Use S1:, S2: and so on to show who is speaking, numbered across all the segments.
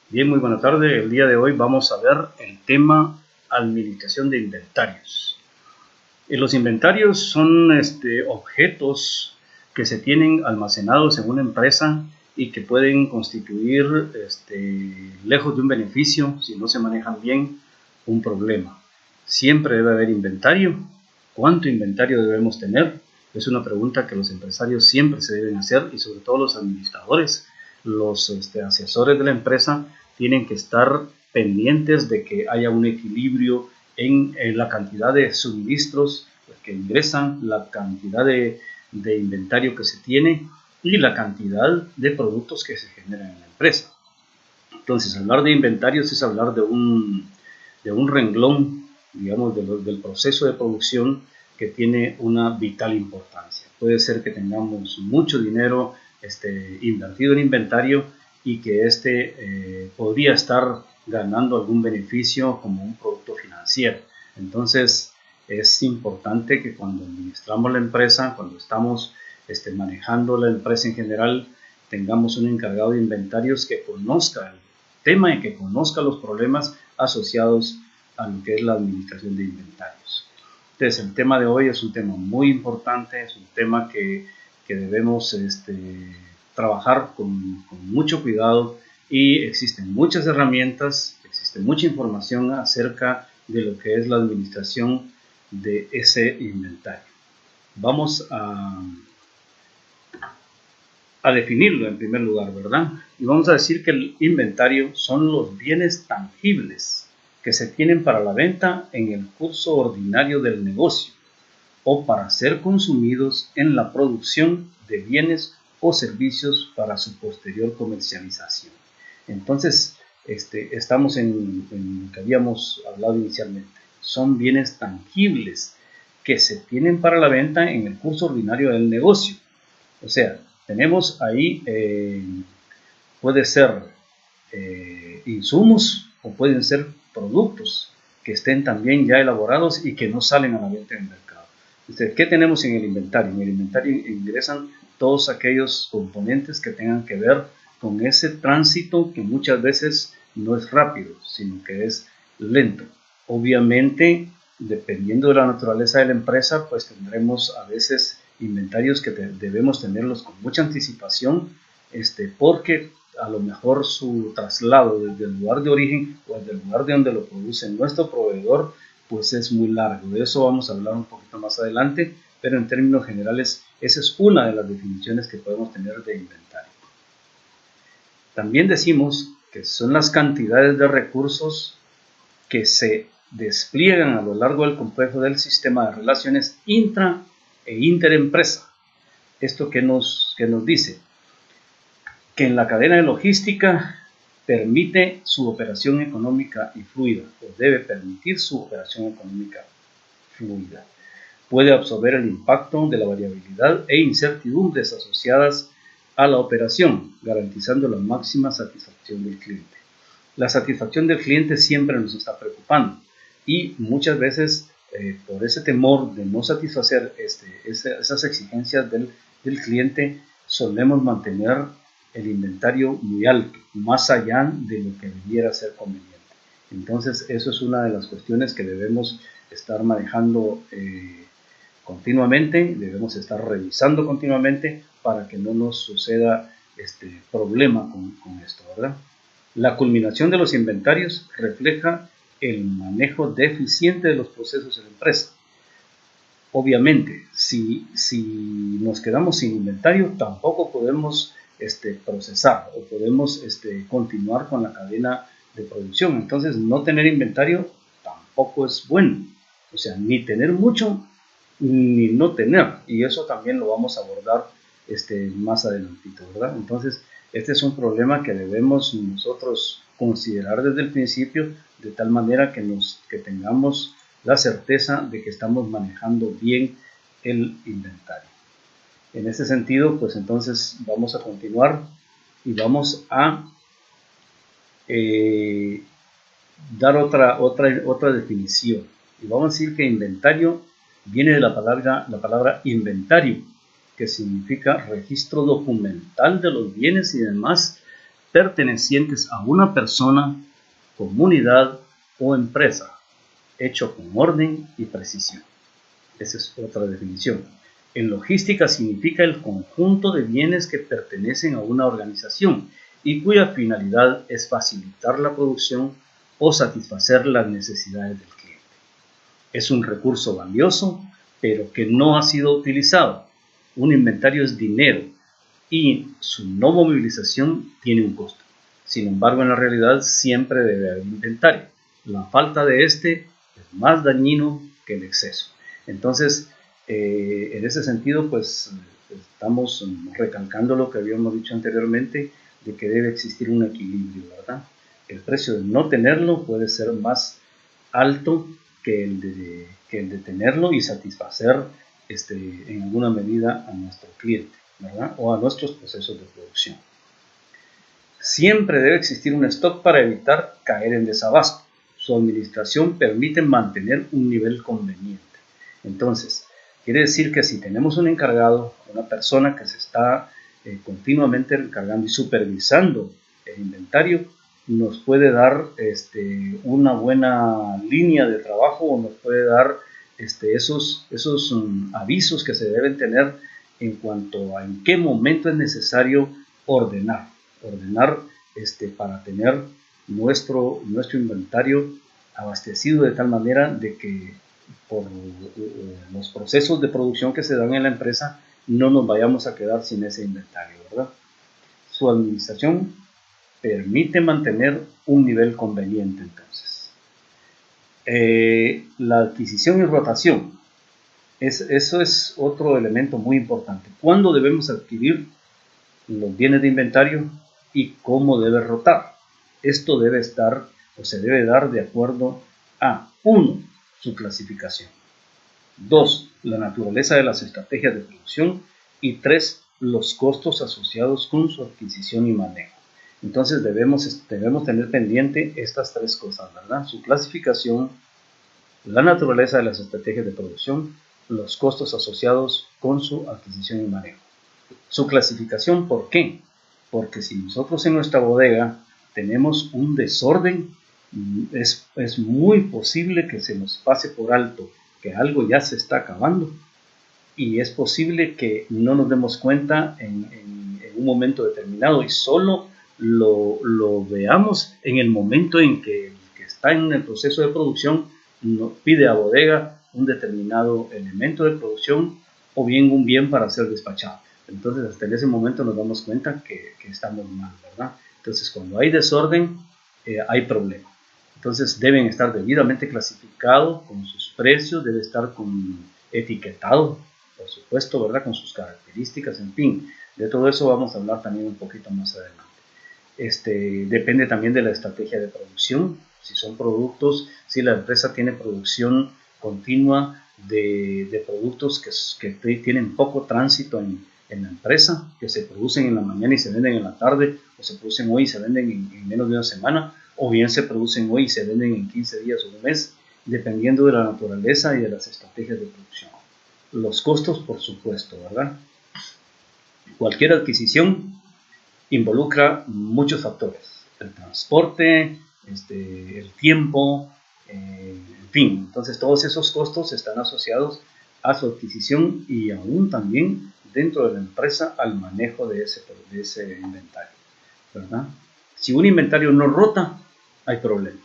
S1: Bien, muy buena tarde. El día de hoy vamos a ver el tema administración de inventarios. Los inventarios son objetos que se tienen almacenados en una empresa y que pueden constituir, lejos de un beneficio, si no se manejan bien, un problema. Siempre debe haber inventario. ¿Cuánto inventario debemos tener? Es una pregunta que los empresarios siempre se deben hacer, y sobre todo los administradores, los asesores de la empresa tienen que estar pendientes de que haya un equilibrio en la cantidad de suministros que ingresan, la cantidad de inventario que se tiene y la cantidad de productos que se generan en la empresa. Entonces, hablar de inventarios es hablar de un renglón, digamos, del proceso de producción que tiene una vital importancia. Puede ser que tengamos mucho dinero invertido en inventario y que podría estar ganando algún beneficio como un producto financiero. Entonces, es importante que cuando administramos la empresa, cuando estamos manejando la empresa en general, tengamos un encargado de inventarios que conozca el tema y que conozca los problemas asociados a lo que es la administración de inventarios. Entonces, el tema de hoy es un tema muy importante, es un tema que debemos trabajar con mucho cuidado, y existen muchas herramientas, existe mucha información acerca de lo que es la administración de ese inventario. Vamos a definirlo en primer lugar, ¿verdad? Y vamos a decir que el inventario son los bienes tangibles que se tienen para la venta en el curso ordinario del negocio o para ser consumidos en la producción de bienes o servicios para su posterior comercialización. Entonces, estamos en lo que habíamos hablado inicialmente. Son bienes tangibles que se tienen para la venta en el curso ordinario del negocio. O sea, tenemos ahí, puede ser insumos o pueden ser productos que estén también ya elaborados y que no salen a la venta en el mercado. Entonces, ¿qué tenemos en el inventario? En el inventario ingresan todos aquellos componentes que tengan que ver con ese tránsito que muchas veces no es rápido, sino que es lento. Obviamente, dependiendo de la naturaleza de la empresa, pues tendremos a veces inventarios que debemos tenerlos con mucha anticipación, porque a lo mejor su traslado desde el lugar de origen o desde el lugar de donde lo produce nuestro proveedor, pues es muy largo. De eso vamos a hablar un poquito más adelante, pero en términos generales, esa es una de las definiciones que podemos tener de inventario. También decimos que son las cantidades de recursos que se despliegan a lo largo del complejo del sistema de relaciones intra e interempresa. ¿Esto qué nos dice? Que en la cadena de logística permite su operación económica y fluida, o debe permitir su operación económica fluida. Puede absorber el impacto de la variabilidad e incertidumbres asociadas a la operación, garantizando la máxima satisfacción del cliente. La satisfacción del cliente siempre nos está preocupando, y muchas veces por ese temor de no satisfacer esas exigencias del cliente, solemos mantener el inventario muy alto, más allá de lo que debiera ser conveniente. Entonces, eso es una de las cuestiones que debemos estar manejando continuamente, debemos estar revisando continuamente para que no nos suceda problema con esto, ¿verdad? La culminación de los inventarios refleja el manejo deficiente de los procesos en la empresa. Obviamente, si nos quedamos sin inventario, tampoco podemos procesar o podemos continuar con la cadena de producción. Entonces, no tener inventario tampoco es bueno. O sea, ni tener mucho ni no tener. Y eso también lo vamos a abordar más adelantito, ¿verdad? Entonces, este es un problema que debemos nosotros considerar desde el principio, de tal manera que tengamos la certeza de que estamos manejando bien el inventario. En ese sentido, pues entonces vamos a continuar y vamos a dar otra definición. Y vamos a decir que inventario viene de la palabra inventario, que significa registro documental de los bienes y demás pertenecientes a una persona, comunidad o empresa, hecho con orden y precisión. Esa es otra definición. En logística significa el conjunto de bienes que pertenecen a una organización y cuya finalidad es facilitar la producción o satisfacer las necesidades del cliente. Es un recurso valioso, pero que no ha sido utilizado. Un inventario es dinero y su no movilización tiene un costo. Sin embargo, en la realidad siempre debe haber inventario. La falta de este es más dañino que el exceso. Entonces, en ese sentido, pues estamos recalcando lo que habíamos dicho anteriormente, de que debe existir un equilibrio, ¿verdad? El precio de no tenerlo puede ser más alto que el de tenerlo y satisfacer en alguna medida a nuestro cliente, ¿verdad? O a nuestros procesos de producción. Siempre debe existir un stock para evitar caer en desabasto. Su administración permite mantener un nivel conveniente. Entonces, quiere decir que si tenemos un encargado, una persona que se está continuamente encargando y supervisando el inventario, nos puede dar una buena línea de trabajo o nos puede dar esos avisos que se deben tener en cuanto a en qué momento es necesario ordenar para tener nuestro inventario abastecido de tal manera de que por los procesos de producción que se dan en la empresa no nos vayamos a quedar sin ese inventario, ¿verdad? Su administración permite mantener un nivel conveniente entonces. La adquisición y rotación. Eso es otro elemento muy importante. ¿Cuándo debemos adquirir los bienes de inventario y cómo debe rotar? Esto debe estar o se debe dar de acuerdo a 1. Su clasificación, 2. La naturaleza de las estrategias de producción y 3. Los costos asociados con su adquisición y manejo. Entonces debemos tener pendiente estas 3 cosas, ¿verdad? Su clasificación, la naturaleza de las estrategias de producción, los costos asociados con su adquisición y manejo. Su clasificación, ¿por qué? Porque si nosotros en nuestra bodega tenemos un desorden, es muy posible que se nos pase por alto que algo ya se está acabando y es posible que no nos demos cuenta en un momento determinado y solo lo veamos en el momento en que el que está en el proceso de producción nos pide a bodega un determinado elemento de producción o bien un bien para ser despachado. Entonces hasta en ese momento nos damos cuenta que estamos mal, ¿verdad? Entonces cuando hay desorden, hay problema. Entonces deben estar debidamente clasificados con sus precios, debe estar etiquetado, por supuesto, ¿verdad? Con sus características, en fin. De todo eso vamos a hablar también un poquito más adelante. Depende también de la estrategia de producción. Si son productos, si la empresa tiene producción continua de productos que tienen poco tránsito en la empresa, que se producen en la mañana y se venden en la tarde, o se producen hoy y se venden en menos de una semana, o bien se producen hoy y se venden en 15 días o un mes, dependiendo de la naturaleza y de las estrategias de producción. Los costos, por supuesto, ¿verdad? Cualquier adquisición involucra muchos factores. El transporte, el tiempo, en fin. Entonces todos esos costos están asociados a su adquisición y aún también dentro de la empresa al manejo de ese inventario, ¿verdad? Si un inventario no rota, hay problema.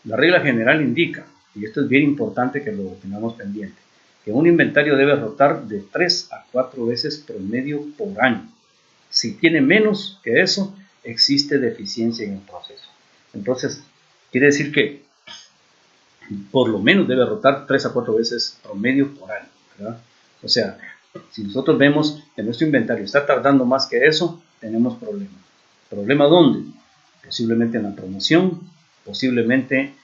S1: La regla general indica, y esto es bien importante que lo tengamos pendiente, que un inventario debe rotar de 3 a 4 veces promedio por año. Si tiene menos que eso, existe deficiencia en el proceso. Entonces, quiere decir que por lo menos debe rotar 3 a 4 veces promedio por año, ¿verdad? O sea, si nosotros vemos que nuestro inventario está tardando más que eso, tenemos problema. ¿Problema dónde? Posiblemente en la promoción, posiblemente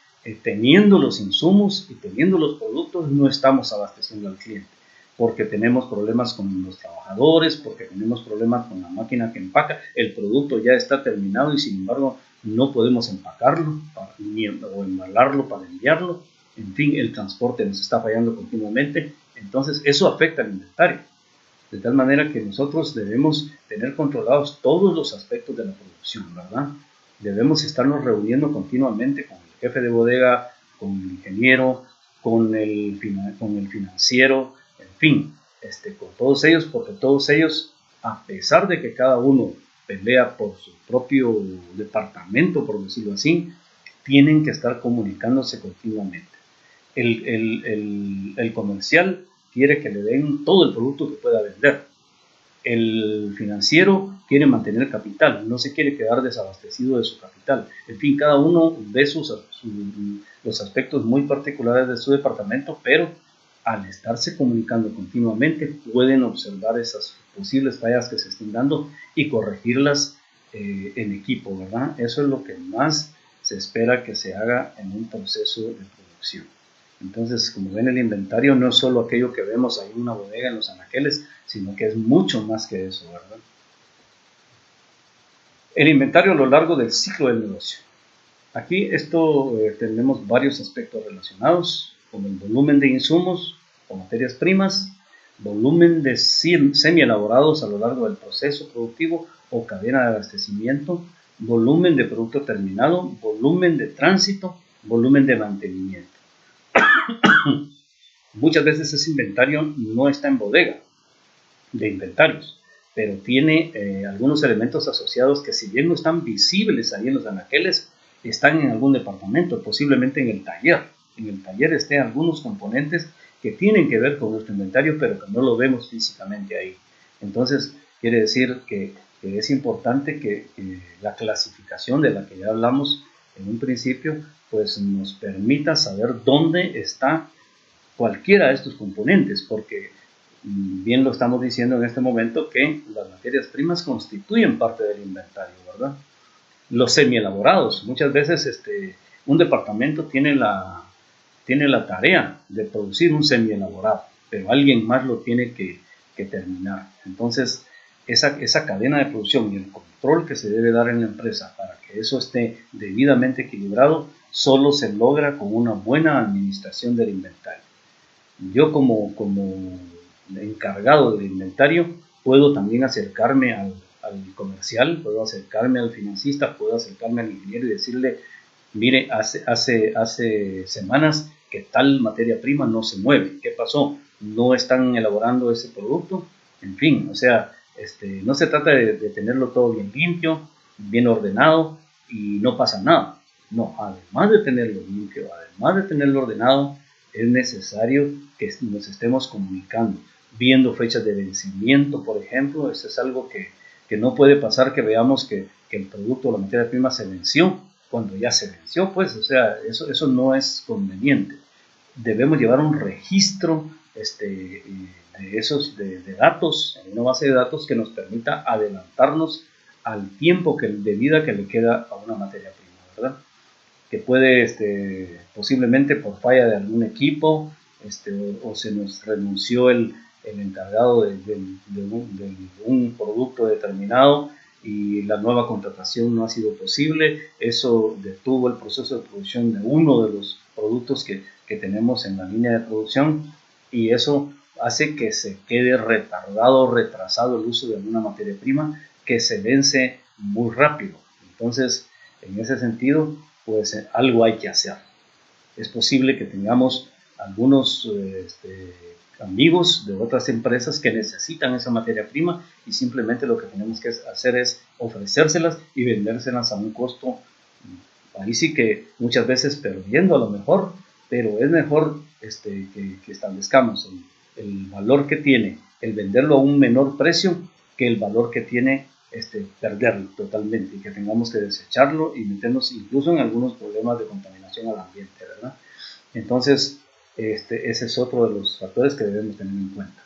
S1: teniendo los insumos y teniendo los productos no estamos abasteciendo al cliente, porque tenemos problemas con los trabajadores, porque tenemos problemas con la máquina que empaca, el producto ya está terminado y sin embargo no podemos empacarlo o embalarlo para enviarlo, en fin, el transporte nos está fallando continuamente, entonces eso afecta al inventario. De tal manera que nosotros debemos tener controlados todos los aspectos de la producción, ¿verdad? Debemos estarnos reuniendo continuamente con el jefe de bodega, con el ingeniero, con el financiero, en fin, con todos ellos, porque todos ellos, a pesar de que cada uno pelea por su propio departamento, por decirlo así, tienen que estar comunicándose continuamente. El comercial quiere que le den todo el producto que pueda vender. El financiero quiere mantener capital, no se quiere quedar desabastecido de su capital. En fin, cada uno ve los aspectos muy particulares de su departamento, pero al estarse comunicando continuamente pueden observar esas posibles fallas que se estén dando y corregirlas en equipo, ¿verdad? Eso es lo que más se espera que se haga en un proceso de producción. Entonces, como ven, el inventario no es solo aquello que vemos ahí en una bodega, en los anaqueles, sino que es mucho más que eso, ¿verdad? El inventario a lo largo del ciclo del negocio. Aquí tenemos varios aspectos relacionados, como el volumen de insumos o materias primas, volumen de semi-elaborados a lo largo del proceso productivo o cadena de abastecimiento, volumen de producto terminado, volumen de tránsito, volumen de mantenimiento. Muchas veces ese inventario no está en bodega de inventarios, pero tiene algunos elementos asociados que, si bien no están visibles ahí en los anaqueles, están en algún departamento, posiblemente en el taller. En el taller estén algunos componentes que tienen que ver con nuestro inventario, pero que no lo vemos físicamente ahí. Entonces, quiere decir que es importante que la clasificación de la que ya hablamos en un principio, pues nos permita saber dónde está cualquiera de estos componentes, porque bien lo estamos diciendo en este momento que las materias primas constituyen parte del inventario, ¿verdad? Los semi-elaborados, muchas veces un departamento tiene la tarea de producir un semi-elaborado, pero alguien más lo tiene que terminar. Entonces, esa cadena de producción y el control que se debe dar en la empresa para que eso esté debidamente equilibrado, solo se logra con una buena administración del inventario. Yo como encargado del inventario puedo también acercarme al comercial, puedo acercarme al financista, puedo acercarme al ingeniero y decirle, mire, hace semanas que tal materia prima no se mueve, ¿qué pasó? ¿No están elaborando ese producto? En fin, o sea, no se trata de tenerlo todo bien limpio, bien ordenado y no pasa nada. No, además de tenerlo limpio, además de tenerlo ordenado, es necesario que nos estemos comunicando, viendo fechas de vencimiento, por ejemplo. Eso es algo que no puede pasar, que veamos que el producto o la materia prima se venció cuando ya se venció, pues, o sea, eso no es conveniente. Debemos llevar un registro de datos, en una base de datos que nos permita adelantarnos al tiempo de vida que le queda a una materia prima, ¿verdad? Que puede, posiblemente por falla de algún equipo, o se nos renunció el encargado de un producto determinado y la nueva contratación no ha sido posible. Eso detuvo el proceso de producción de uno de los productos que tenemos en la línea de producción, y eso hace que se quede retardado, retrasado el uso de alguna materia prima que se vence muy rápido. Entonces, en ese sentido, pues algo hay que hacer. Es posible que tengamos algunos amigos de otras empresas que necesitan esa materia prima, y simplemente lo que tenemos que hacer es ofrecérselas y vendérselas a un costo, ahí sí que muchas veces perdiendo a lo mejor, pero es mejor que establezcamos el valor que tiene el venderlo a un menor precio que el valor que tiene perderlo totalmente, y que tengamos que desecharlo y meternos incluso en algunos problemas de contaminación al ambiente, ¿verdad? Entonces, ese es otro de los factores que debemos tener en cuenta.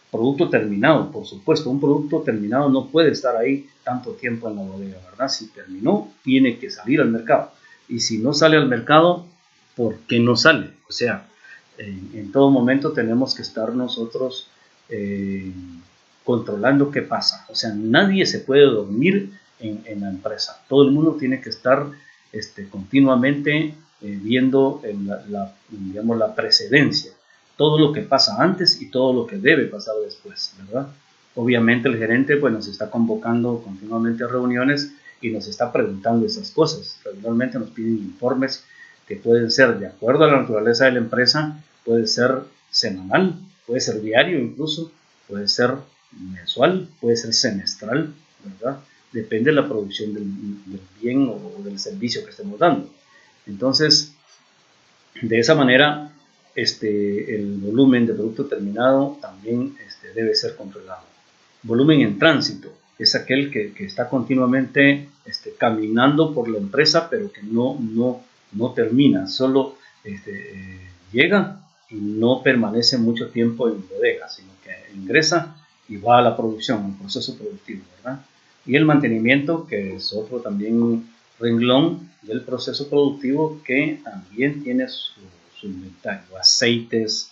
S1: Producto terminado, por supuesto, un producto terminado no puede estar ahí tanto tiempo en la bodega, ¿verdad? Si terminó, tiene que salir al mercado. Y si no sale al mercado, ¿por qué no sale? O sea, en todo momento tenemos que estar nosotros controlando qué pasa. O sea, nadie se puede dormir en la empresa. Todo el mundo tiene que estar continuamente viendo la precedencia, todo lo que pasa antes y todo lo que debe pasar después, ¿verdad? Obviamente el gerente pues nos está convocando continuamente a reuniones y nos está preguntando esas cosas. Regularmente nos piden informes que pueden ser de acuerdo a la naturaleza de la empresa, puede ser semanal, puede ser diario incluso, puede ser mensual, puede ser semestral, ¿verdad? Depende de la producción del bien o del servicio que estemos dando. Entonces, de esa manera, el volumen de producto terminado también debe ser controlado. Volumen en tránsito es aquel que está continuamente caminando por la empresa, pero que no termina, solo llega y no permanece mucho tiempo en bodega, sino que ingresa y va a la producción, al proceso productivo, ¿verdad? Y el mantenimiento, que es otro también renglón del proceso productivo, que también tiene su inventario, aceites,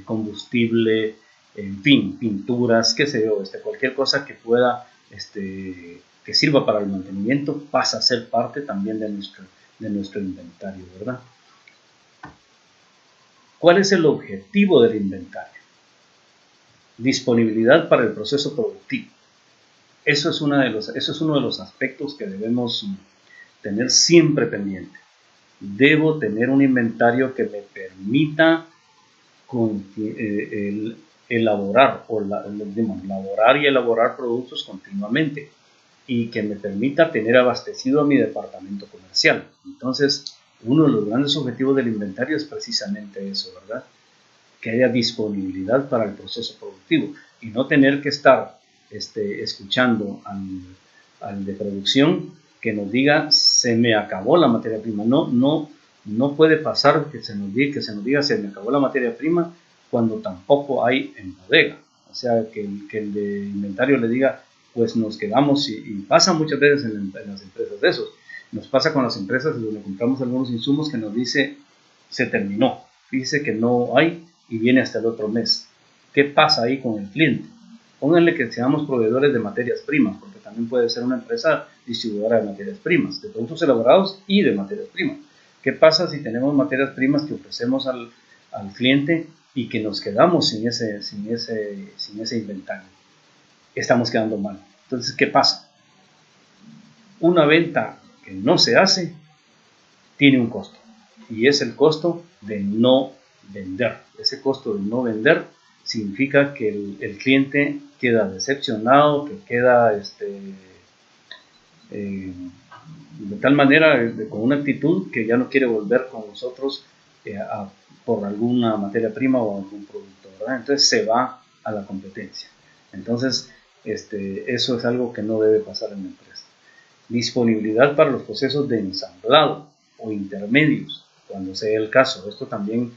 S1: combustible, en fin, pinturas, qué sé yo, cualquier cosa que pueda, que sirva para el mantenimiento, pasa a ser parte también de nuestro inventario, ¿verdad? ¿Cuál es el objetivo del inventario? Disponibilidad para el proceso productivo. Eso es uno de los aspectos que debemos tener siempre pendiente. Debo tener un inventario que me permita elaborar y elaborar productos continuamente y que me permita tener abastecido a mi departamento comercial. Entonces, uno de los grandes objetivos del inventario es precisamente eso, ¿verdad? Que haya disponibilidad para el proceso productivo y no tener que estar escuchando al de producción que nos diga se me acabó la materia prima. No puede pasar que se nos diga se me acabó la materia prima cuando tampoco hay en bodega. O sea, que el de inventario le diga pues nos quedamos y pasa muchas veces en las empresas de esos. Nos pasa con las empresas donde compramos algunos insumos que nos dice se terminó. Dice que no hay y viene hasta el otro mes. ¿Qué pasa ahí con el cliente? Pónganle que seamos proveedores de materias primas, porque también puede ser una empresa distribuidora de materias primas, de productos elaborados y de materias primas. ¿Qué pasa si tenemos materias primas que ofrecemos al cliente y que nos quedamos sin ese inventario? Estamos quedando mal. Entonces, ¿qué pasa? Una venta que no se hace tiene un costo, y es el costo de no vender. Ese costo de no vender significa que el cliente queda decepcionado, que queda de tal manera, con una actitud que ya no quiere volver con nosotros por alguna materia prima o algún producto, ¿verdad? Entonces se va a la competencia. Entonces, eso es algo que no debe pasar en la empresa. Disponibilidad para los procesos de ensamblado o intermedios, cuando sea el caso. Esto también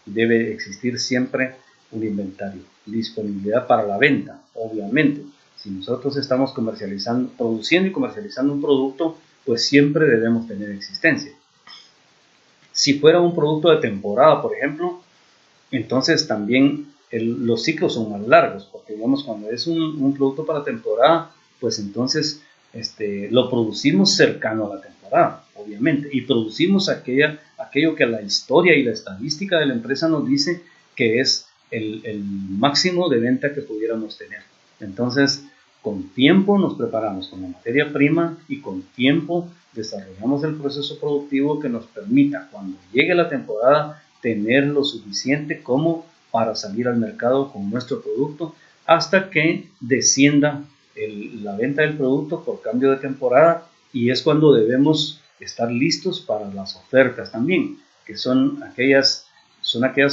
S1: debe existir siempre un inventario. Disponibilidad para la venta, obviamente. Si nosotros estamos produciendo y comercializando un producto, pues siempre debemos tener existencia. Si fuera un producto de temporada, por ejemplo, entonces también los ciclos son más largos, porque digamos cuando es un producto para temporada, pues entonces lo producimos cercano a la temporada, obviamente, y producimos aquello que la historia y la estadística de la empresa nos dice que es el máximo de venta que pudiéramos tener. Entonces, con tiempo nos preparamos con la materia prima y con tiempo desarrollamos el proceso productivo que nos permita, cuando llegue la temporada, tener lo suficiente como para salir al mercado con nuestro producto hasta que descienda la venta del producto por cambio de temporada, y es cuando debemos estar listos para las ofertas también, que son aquellas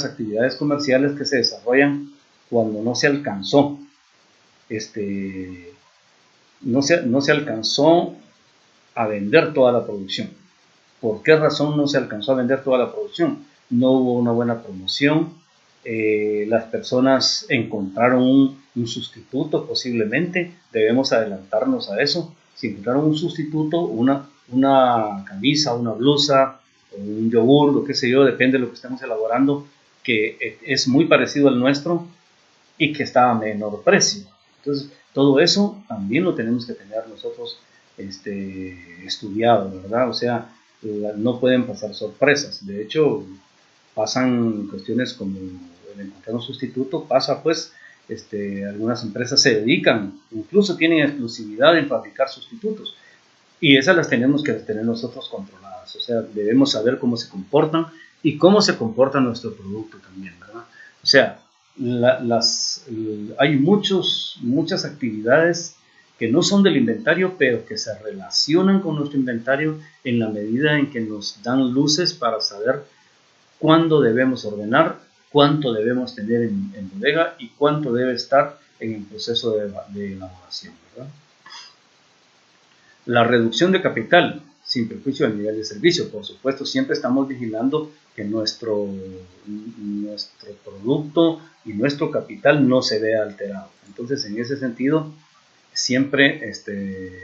S1: actividades comerciales que se desarrollan cuando no se alcanzó no se alcanzó a vender toda la producción. ¿Por qué razón no se alcanzó a vender toda la producción? No hubo una buena promoción, las personas encontraron un sustituto posiblemente, debemos adelantarnos a eso. Si encontraron un sustituto, una camisa, una blusa, un yogur, lo que sé yo, depende de lo que estemos elaborando, que es muy parecido al nuestro y que está a menor precio. Entonces, todo eso también lo tenemos que tener nosotros estudiado, ¿verdad? O sea, no pueden pasar sorpresas. De hecho, pasan cuestiones como el encontrar un sustituto, pasa pues algunas empresas se dedican, incluso tienen exclusividad en fabricar sustitutos. Y esas las tenemos que tener nosotros controladas. O sea, debemos saber cómo se comportan y cómo se comporta nuestro producto también, ¿verdad? O sea, hay muchas actividades que no son del inventario, pero que se relacionan con nuestro inventario en la medida en que nos dan luces para saber cuándo debemos ordenar, cuánto debemos tener en bodega y cuánto debe estar en el proceso de elaboración, ¿verdad? La reducción de capital, sin perjuicio del nivel de servicio. Por supuesto, siempre estamos vigilando que nuestro producto y nuestro capital no se vea alterado. Entonces, en ese sentido, siempre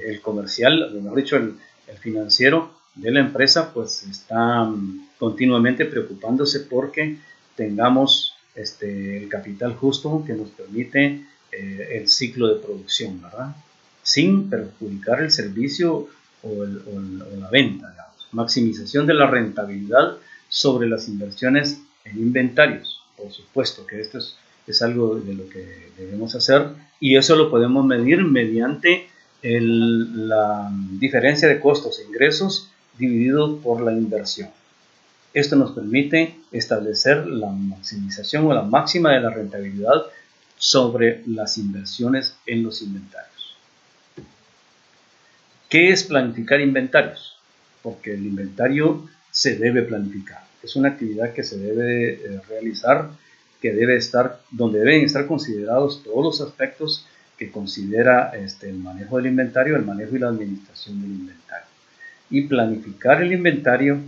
S1: el comercial, mejor dicho, el financiero de la empresa, pues está continuamente preocupándose porque tengamos el capital justo que nos permite el ciclo de producción, ¿verdad? Sin perjudicar el servicio o la venta, digamos. Maximización de la rentabilidad sobre las inversiones en inventarios. Por supuesto que esto es algo de lo que debemos hacer y eso lo podemos medir mediante la diferencia de costos e ingresos dividido por la inversión. Esto nos permite establecer la maximización o la máxima de la rentabilidad sobre las inversiones en los inventarios. ¿Qué es planificar inventarios? Porque el inventario se debe planificar. Es una actividad que se debe realizar, donde deben estar considerados todos los aspectos que considera el manejo del inventario, el manejo y la administración del inventario. Y planificar el inventario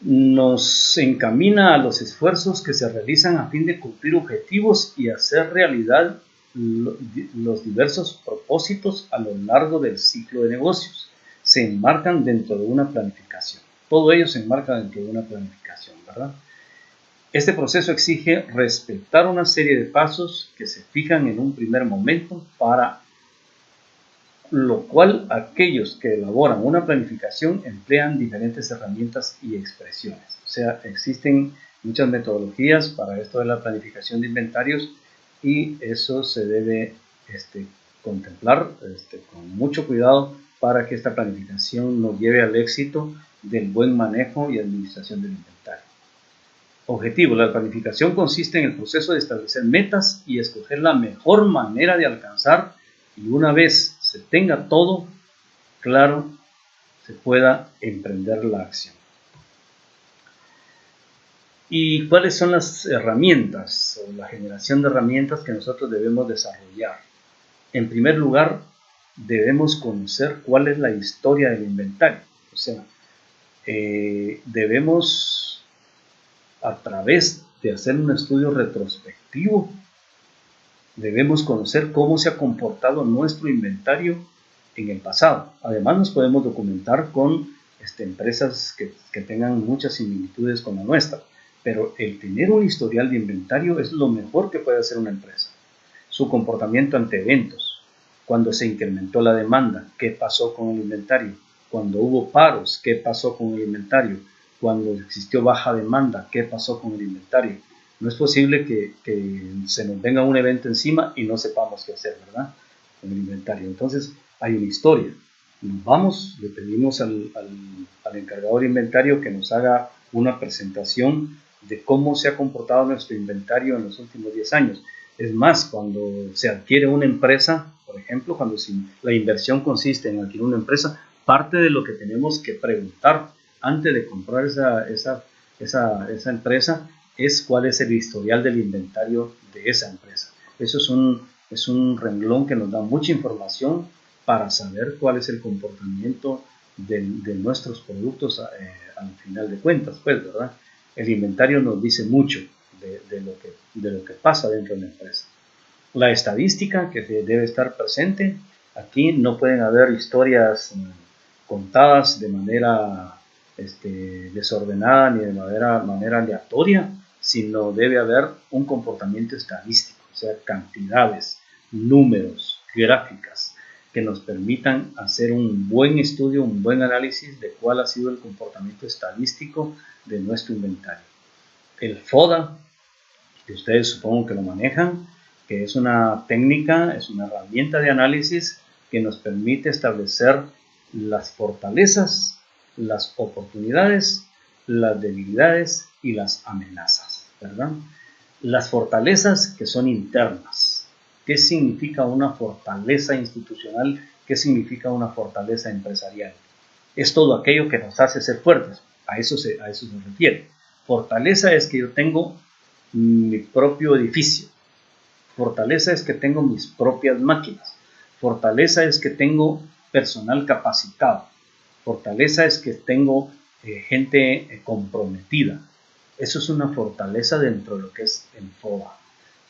S1: nos encamina a los esfuerzos que se realizan a fin de cumplir objetivos y hacer realidad los diversos propósitos a lo largo del ciclo de negocios. Se enmarcan dentro de una planificación. Todo ello se enmarca dentro de una planificación, ¿verdad? Este proceso exige respetar una serie de pasos que se fijan en un primer momento, para lo cual aquellos que elaboran una planificación emplean diferentes herramientas y expresiones. O sea, existen muchas metodologías para esto de la planificación de inventarios y eso se debe contemplar con mucho cuidado para que esta planificación nos lleve al éxito del buen manejo y administración del inventario. Objetivo: la planificación consiste en el proceso de establecer metas y escoger la mejor manera de alcanzar, y una vez se tenga todo claro, se pueda emprender la acción. ¿Y cuáles son las herramientas o la generación de herramientas que nosotros debemos desarrollar? En primer lugar, debemos conocer cuál es la historia del inventario. O sea, debemos, a través de hacer un estudio retrospectivo, debemos conocer cómo se ha comportado nuestro inventario en el pasado. Además, nos podemos documentar con empresas que tengan muchas similitudes con la nuestra. Pero el tener un historial de inventario es lo mejor que puede hacer una empresa. Su comportamiento ante eventos. Cuando se incrementó la demanda, ¿qué pasó con el inventario? Cuando hubo paros, ¿qué pasó con el inventario? Cuando existió baja demanda, ¿qué pasó con el inventario? No es posible que se nos venga un evento encima y no sepamos qué hacer, ¿verdad? Con el inventario. Entonces, hay una historia. Nos vamos, le pedimos al encargado de inventario que nos haga una presentación de cómo se ha comportado nuestro inventario en los últimos 10 años. Es más, cuando se adquiere una empresa, por ejemplo, cuando la inversión consiste en adquirir una empresa, parte de lo que tenemos que preguntar antes de comprar esa empresa es cuál es el historial del inventario de esa empresa. Eso es un renglón que nos da mucha información para saber cuál es el comportamiento de nuestros productos al final de cuentas, pues, ¿verdad? El inventario nos dice mucho de lo que pasa dentro de la empresa. La estadística que debe estar presente. Aquí no pueden haber historias contadas de manera desordenada ni de manera aleatoria, sino debe haber un comportamiento estadístico, o sea, cantidades, números, gráficas, que nos permitan hacer un buen estudio, un buen análisis de cuál ha sido el comportamiento estadístico de nuestro inventario. El FODA, que ustedes supongo que lo manejan, que es una técnica, es una herramienta de análisis que nos permite establecer las fortalezas, las oportunidades, las debilidades y las amenazas, ¿verdad? Las fortalezas que son internas. ¿Qué significa una fortaleza institucional? ¿Qué significa una fortaleza empresarial? Es todo aquello que nos hace ser fuertes. A eso se refiere. Fortaleza es que yo tengo mi propio edificio. Fortaleza es que tengo mis propias máquinas. Fortaleza es que tengo personal capacitado. Fortaleza es que tengo gente comprometida. Eso es una fortaleza dentro de lo que es el FODA.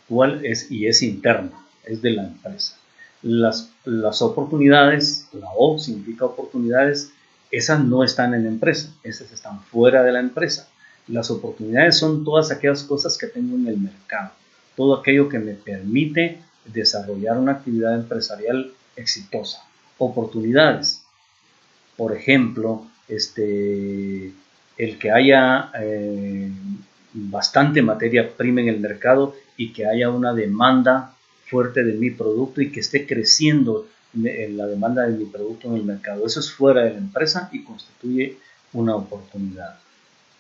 S1: ¿Cuál es? Y es interna, es de la empresa. Las oportunidades, la O significa oportunidades, esas no están en la empresa, esas están fuera de la empresa. Las oportunidades son todas aquellas cosas que tengo en el mercado, todo aquello que me permite desarrollar una actividad empresarial exitosa. Oportunidades, por ejemplo, el que haya bastante materia prima en el mercado y que haya una demanda fuerte de mi producto y que esté creciendo la demanda de mi producto en el mercado. Eso es fuera de la empresa y constituye una oportunidad.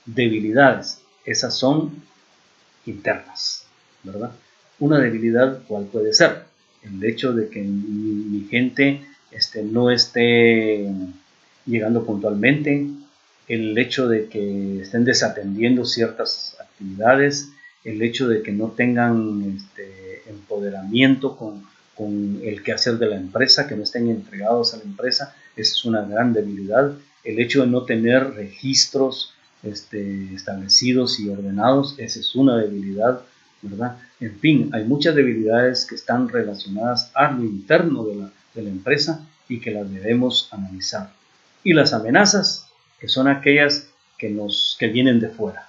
S1: Debilidades, esas son internas, ¿verdad? Una debilidad, ¿cuál puede ser? El hecho de que mi gente no esté llegando puntualmente, el hecho de que estén desatendiendo ciertas actividades, el hecho de que no tengan empoderamiento con el quehacer de la empresa, que no estén entregados a la empresa, esa es una gran debilidad. El hecho de no tener registros establecidos y ordenados, esa es una debilidad, ¿verdad? En fin, hay muchas debilidades que están relacionadas a lo interno de la empresa y que las debemos analizar. Y las amenazas, que son aquellas que vienen de fuera.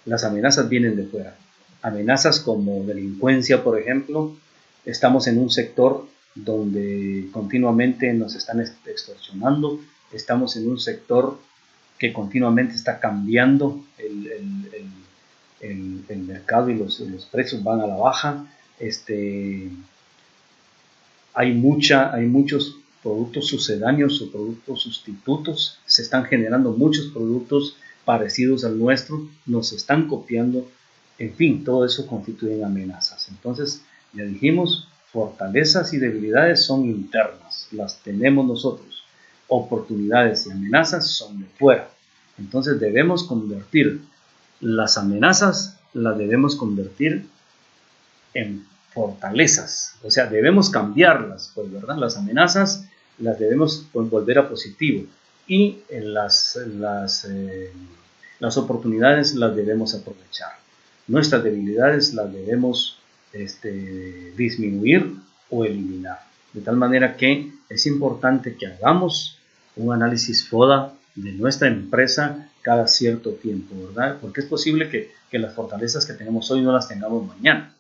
S1: Las amenazas vienen de fuera. Amenazas como delincuencia, por ejemplo. Estamos en un sector donde continuamente nos están extorsionando. Estamos en un sector que continuamente está cambiando el mercado y los precios van a la baja. Hay muchos productos sucedáneos o productos sustitutos, se están generando muchos productos parecidos al nuestro, nos están copiando, en fin, todo eso constituye amenazas. Entonces, ya dijimos, fortalezas y debilidades son internas, las tenemos nosotros. Oportunidades y amenazas son de fuera. Entonces debemos convertir las amenazas, las debemos convertir en fortalezas, o sea, debemos cambiarlas, pues, ¿verdad? Las amenazas las debemos volver a positivo y las oportunidades las debemos aprovechar. Nuestras debilidades las debemos disminuir o eliminar. De tal manera que es importante que hagamos un análisis FODA de nuestra empresa cada cierto tiempo, ¿verdad? Porque es posible que las fortalezas que tenemos hoy no las tengamos mañana,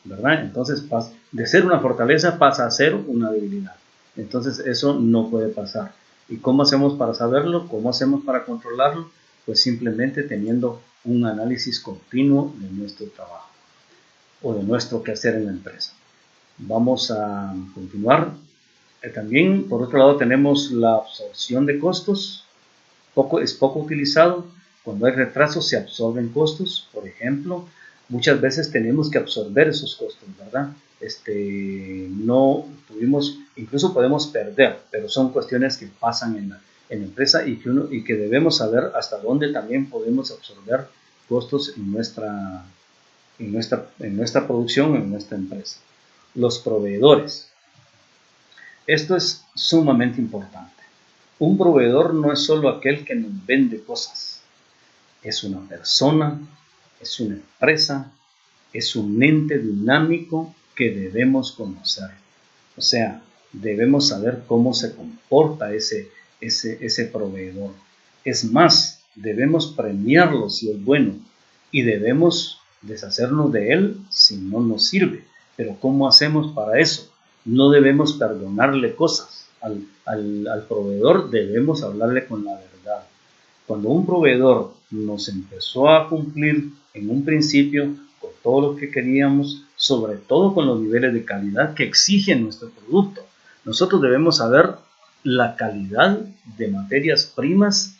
S1: ¿verdad? Entonces, de ser una fortaleza pasa a ser una debilidad. Entonces, eso no puede pasar. ¿Y cómo hacemos para saberlo? ¿Cómo hacemos para controlarlo? Pues simplemente teniendo un análisis continuo de nuestro trabajo o de nuestro quehacer en la empresa. Vamos a continuar. También, por otro lado, tenemos la absorción de costos. Es poco utilizado. Cuando hay retrasos se absorben costos. Por ejemplo, muchas veces tenemos que absorber esos costos, ¿verdad? No tuvimos, incluso podemos perder, pero son cuestiones que pasan en la empresa y que debemos saber hasta dónde también podemos absorber costos en nuestra producción, en nuestra empresa. Los proveedores. Esto es sumamente importante. Un proveedor no es solo aquel que nos vende cosas. Es una persona, es una empresa, es un ente dinámico que debemos conocer. O sea, debemos saber cómo se comporta ese proveedor. Es más, debemos premiarlo si es bueno y debemos deshacernos de él si no nos sirve. Pero ¿cómo hacemos para eso? No debemos perdonarle cosas. Al proveedor debemos hablarle con la verdad. Cuando un proveedor nos empezó a cumplir en un principio, con todo lo que queríamos, sobre todo con los niveles de calidad que exige nuestro producto. Nosotros debemos saber la calidad de materias primas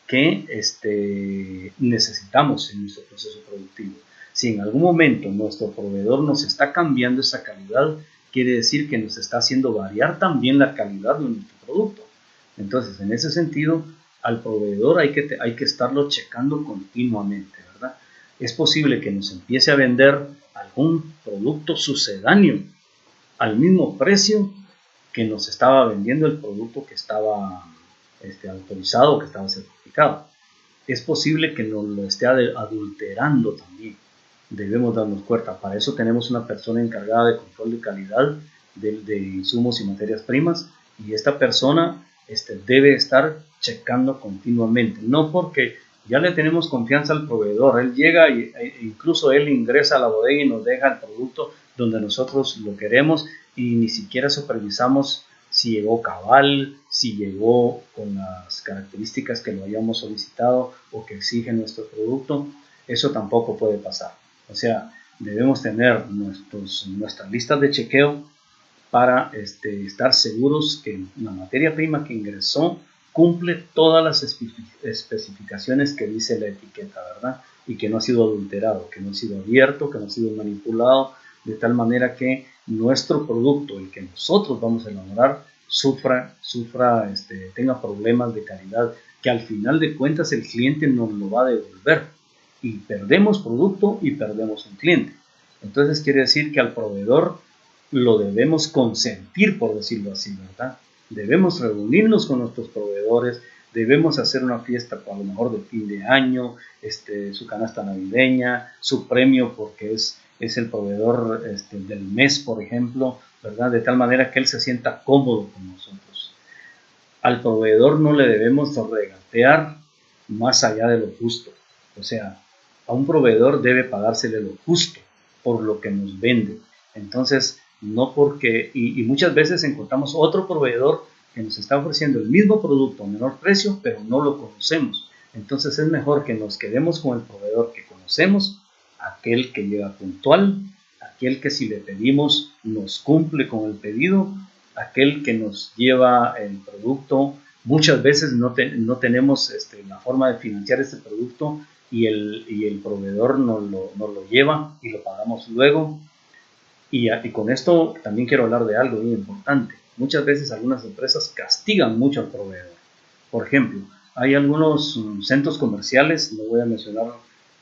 S1: que necesitamos en nuestro proceso productivo. Si en algún momento nuestro proveedor nos está cambiando esa calidad, quiere decir que nos está haciendo variar también la calidad de nuestro producto. Entonces, en ese sentido, al proveedor hay que estarlo checando continuamente, ¿verdad? Es posible que nos empiece a vender algún producto sucedáneo al mismo precio que nos estaba vendiendo el producto que estaba autorizado, que estaba certificado. Es posible que nos lo esté adulterando también. Debemos darnos cuenta. Para eso tenemos una persona encargada de control de calidad de insumos y materias primas, y esta persona debe estar checando continuamente. No porque ya le tenemos confianza al proveedor, él llega e incluso él ingresa a la bodega y nos deja el producto donde nosotros lo queremos, y ni siquiera supervisamos si llegó cabal, si llegó con las características que lo hayamos solicitado o que exige nuestro producto. Eso tampoco puede pasar. O sea, debemos tener nuestras listas de chequeo para estar seguros que la materia prima que ingresó cumple todas las especificaciones que dice la etiqueta, ¿verdad? Y que no ha sido adulterado, que no ha sido abierto, que no ha sido manipulado, de tal manera que nuestro producto, el que nosotros vamos a elaborar, tenga problemas de calidad, que al final de cuentas el cliente nos lo va a devolver, y perdemos producto y perdemos un cliente. Entonces quiere decir que al proveedor lo debemos consentir, por decirlo así, ¿verdad? Debemos reunirnos con nuestros proveedores, debemos hacer una fiesta, a lo mejor de fin de año, su canasta navideña, su premio porque es el proveedor del mes, por ejemplo, ¿verdad? De tal manera que él se sienta cómodo con nosotros. Al proveedor no le debemos regatear más allá de lo justo. O sea, a un proveedor debe pagársele lo justo por lo que nos vende. Entonces, no porque, y muchas veces encontramos otro proveedor que nos está ofreciendo el mismo producto a menor precio, pero no lo conocemos. Entonces es mejor que nos quedemos con el proveedor que conocemos, aquel que llega puntual, aquel que si le pedimos nos cumple con el pedido, aquel que nos lleva el producto. Muchas veces no tenemos la forma de financiar este producto, y el proveedor nos lo lleva y lo pagamos luego. Y con esto también quiero hablar de algo muy importante. Muchas veces algunas empresas castigan mucho al proveedor. Por ejemplo, hay algunos centros comerciales, no voy a mencionar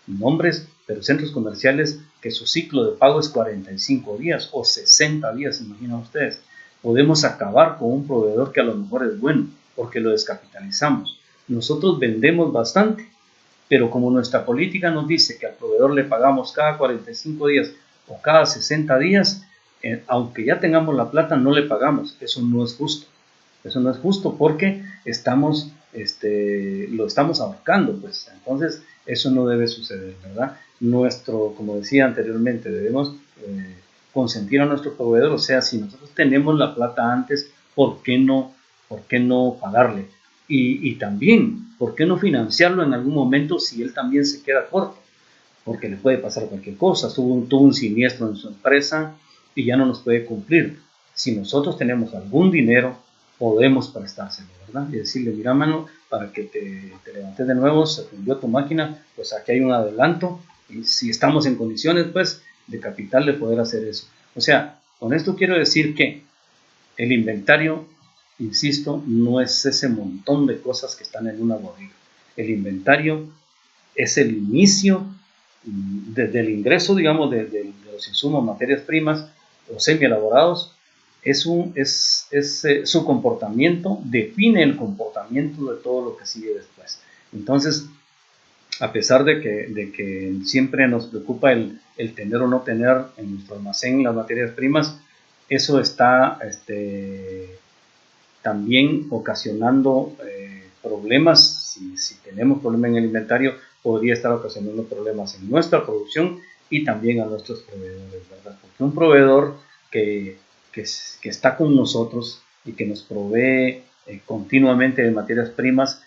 S1: nombres, pero centros comerciales que su ciclo de pago es 45 días o 60 días, imaginan ustedes. Podemos acabar con un proveedor que a lo mejor es bueno, porque lo descapitalizamos. Nosotros vendemos bastante, pero como nuestra política nos dice que al proveedor le pagamos cada 45 días o cada 60 días, aunque ya tengamos la plata, no le pagamos. Eso no es justo. Eso no es justo porque lo estamos ahorcando, pues. Entonces, eso no debe suceder, ¿verdad? Como decía anteriormente, debemos consentir a nuestro proveedor. O sea, si nosotros tenemos la plata antes, ¿por qué no pagarle? Y también, ¿por qué no financiarlo en algún momento si él también se queda corto? Porque le puede pasar cualquier cosa, tuvo un siniestro en su empresa y ya no nos puede cumplir. Si nosotros tenemos algún dinero, podemos prestárselo, ¿verdad? Y decirle, mira, mano, para que te levantes de nuevo, se fundió tu máquina, pues aquí hay un adelanto, y si estamos en condiciones, pues, de capital de poder hacer eso. O sea, con esto quiero decir que el inventario, insisto, no es ese montón de cosas que están en una bodega. El inventario es el inicio desde el ingreso, digamos, de los insumos, materias primas o semi-elaborados. Su comportamiento define el comportamiento de todo lo que sigue después. Entonces, a pesar de que siempre nos preocupa el tener o no tener en nuestro almacén las materias primas, eso está también ocasionando problemas. Si tenemos problemas en el inventario, podría estar ocasionando problemas en nuestra producción y también a nuestros proveedores, ¿verdad? Porque un proveedor que está con nosotros y que nos provee continuamente de materias primas,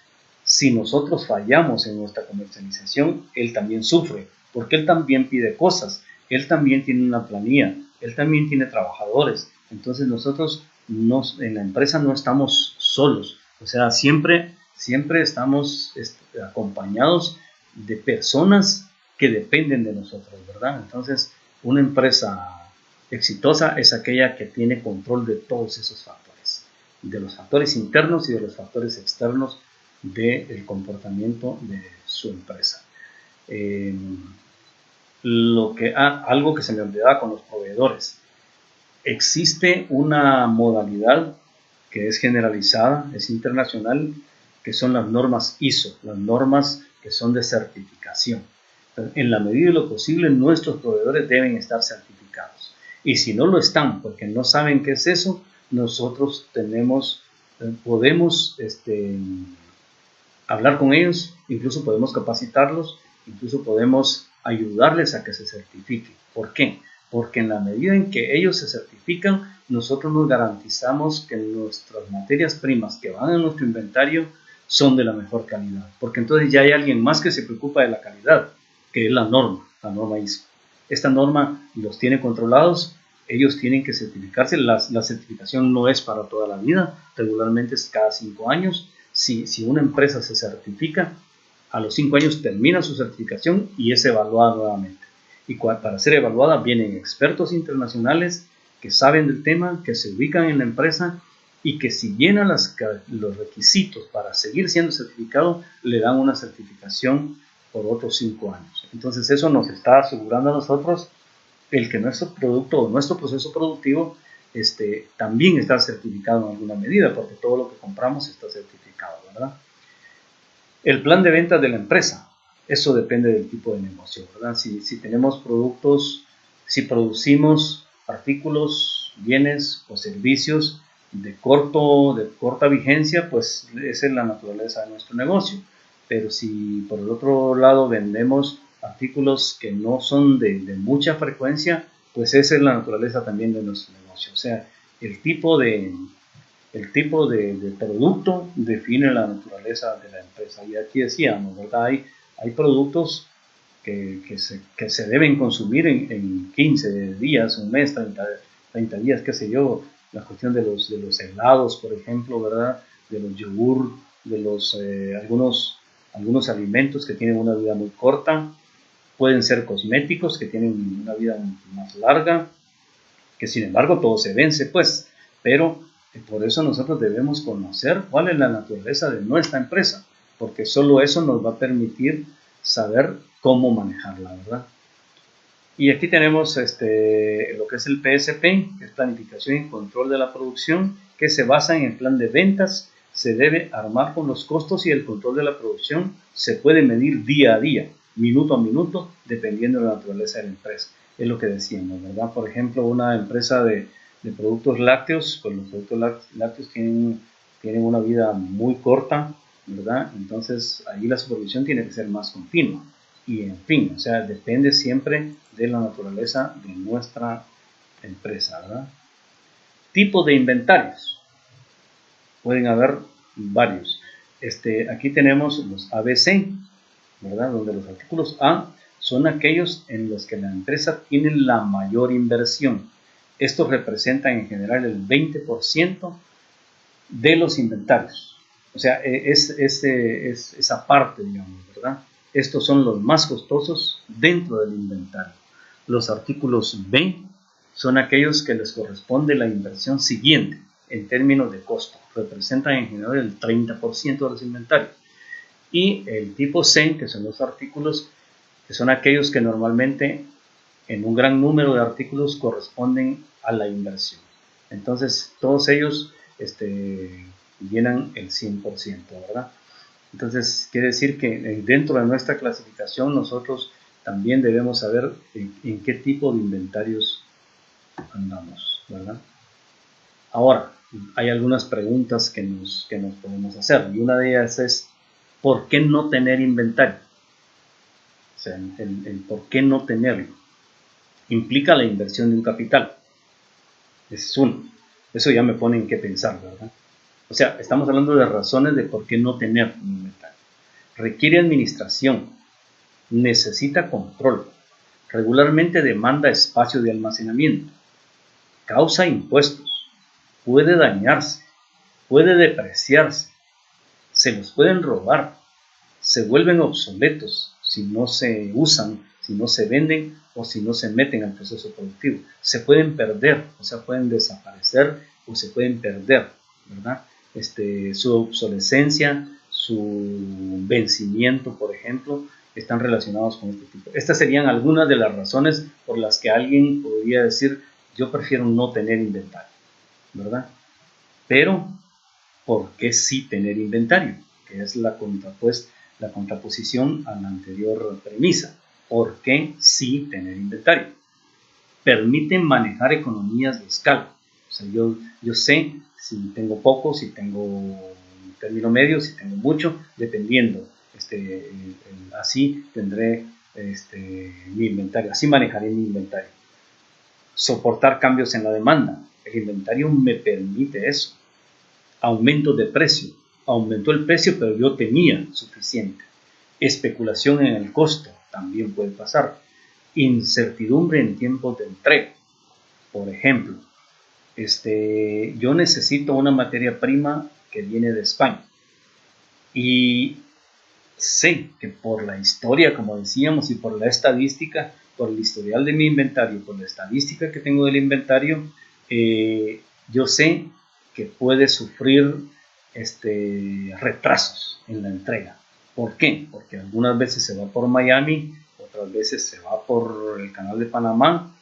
S1: si nosotros fallamos en nuestra comercialización, él también sufre, porque él también pide cosas, él también tiene una planilla, él también tiene trabajadores. Entonces nosotros en la empresa no estamos solos, o sea, siempre estamos acompañados de personas que dependen de nosotros, ¿verdad? Entonces, una empresa exitosa es aquella que tiene control de todos esos factores, de los factores internos y de los factores externos del comportamiento de su empresa. Algo que se me olvidaba con los proveedores. Existe una modalidad que es generalizada, es internacional, que son las normas ISO, las normas que son de certificación. En la medida de lo posible, nuestros proveedores deben estar certificados. Y si no lo están, porque no saben qué es eso, nosotros podemos hablar con ellos, incluso podemos capacitarlos, incluso podemos ayudarles a que se certifiquen. ¿Por qué? Porque en la medida en que ellos se certifican, nosotros nos garantizamos que nuestras materias primas que van en nuestro inventario son de la mejor calidad, porque entonces ya hay alguien más que se preocupa de la calidad, que es la norma ISO. Esta norma los tiene controlados, ellos tienen que certificarse. La certificación no es para toda la vida, regularmente es cada 5 años. Si una empresa se certifica, a los 5 años termina su certificación y es evaluada nuevamente. Y para ser evaluada vienen expertos internacionales que saben del tema, que se ubican en la empresa y que si llenan los requisitos para seguir siendo certificado, le dan una certificación por otros 5 años. Entonces eso nos está asegurando a nosotros el que nuestro producto o nuestro proceso productivo también está certificado en alguna medida, porque todo lo que compramos está certificado, ¿verdad? El plan de ventas de la empresa, eso depende del tipo de negocio, ¿verdad? Si tenemos productos, si producimos artículos, bienes o servicios de corta vigencia, pues esa es la naturaleza de nuestro negocio. Pero si por el otro lado vendemos artículos que no son de mucha frecuencia, pues esa es la naturaleza también de nuestro negocio. O sea, el tipo de producto define la naturaleza de la empresa. Y aquí decíamos, ¿verdad? Hay productos que se deben consumir en 15 días, un mes, 30 días, qué sé yo. La cuestión de los helados, por ejemplo, ¿verdad? De los yogur, de algunos alimentos que tienen una vida muy corta. Pueden ser cosméticos que tienen una vida más larga, que sin embargo todo se vence, pues. Pero por eso nosotros debemos conocer cuál es la naturaleza de nuestra empresa, porque solo eso nos va a permitir saber cómo manejarla, ¿verdad? Y aquí tenemos lo que es el PSP, que es Planificación y Control de la Producción, que se basa en el plan de ventas, se debe armar con los costos y el control de la producción se puede medir día a día, minuto a minuto, dependiendo de la naturaleza de la empresa. Es lo que decíamos, ¿verdad? Por ejemplo, una empresa de productos lácteos, pues los productos lácteos tienen una vida muy corta, ¿verdad? Entonces ahí la supervisión tiene que ser más continua. Y en fin, o sea, depende siempre de la naturaleza de nuestra empresa, ¿verdad? Tipo de inventarios. Pueden haber varios. Aquí tenemos los ABC, ¿verdad? Donde los artículos A son aquellos en los que la empresa tiene la mayor inversión. Estos representan en general el 20% de los inventarios. O sea, es esa parte, digamos, ¿verdad? Estos son los más costosos dentro del inventario. Los artículos B son aquellos que les corresponde la inversión siguiente en términos de costo. Representan en general el 30% de los inventarios. Y el tipo C, que son los artículos que son aquellos que normalmente en un gran número de artículos corresponden a la inversión. Entonces, todos ellos llenan el 100%, ¿verdad? Entonces, quiere decir que dentro de nuestra clasificación nosotros también debemos saber en qué tipo de inventarios andamos, ¿verdad? Ahora, hay algunas preguntas que nos podemos hacer, y una de ellas es, ¿por qué no tener inventario? O sea, el por qué no tenerlo. Implica la inversión de un capital. Ese es uno. Eso ya me pone en qué pensar, ¿verdad? O sea, estamos hablando de razones de por qué no tener un inventario. Requiere administración. necesita control, regularmente demanda espacio de almacenamiento, causa impuestos, puede dañarse, puede depreciarse, se los pueden robar, se vuelven obsoletos si no se usan, si no se venden o si no se meten al proceso productivo. Se pueden perder, o sea, pueden desaparecer o se pueden perder, ¿verdad? Su obsolescencia, su vencimiento, por ejemplo, están relacionados con este tipo. Estas serían algunas de las razones por las que alguien podría decir, yo prefiero no tener inventario, ¿verdad? Pero, ¿por qué sí tener inventario? Que es la contraposición a la anterior premisa. ¿Por qué sí tener inventario? Permite manejar economías de escala. O sea, yo sé si tengo poco, si tengo un término medio, si tengo mucho, dependiendo. Así tendré mi inventario, así manejaré mi inventario. Soportar cambios en la demanda. El inventario me permite eso. Aumento de precio. Aumentó el precio, pero yo tenía suficiente. Especulación en el costo, también puede pasar. Incertidumbre en tiempos de entrega. Por ejemplo, yo necesito una materia prima que viene de España. Y sé que por la historia, como decíamos, y por la estadística, por el historial de mi inventario, por la estadística que tengo del inventario, yo sé que puede sufrir retrasos en la entrega. ¿Por qué? Porque algunas veces se va por Miami, otras veces se va por el canal de Panamá,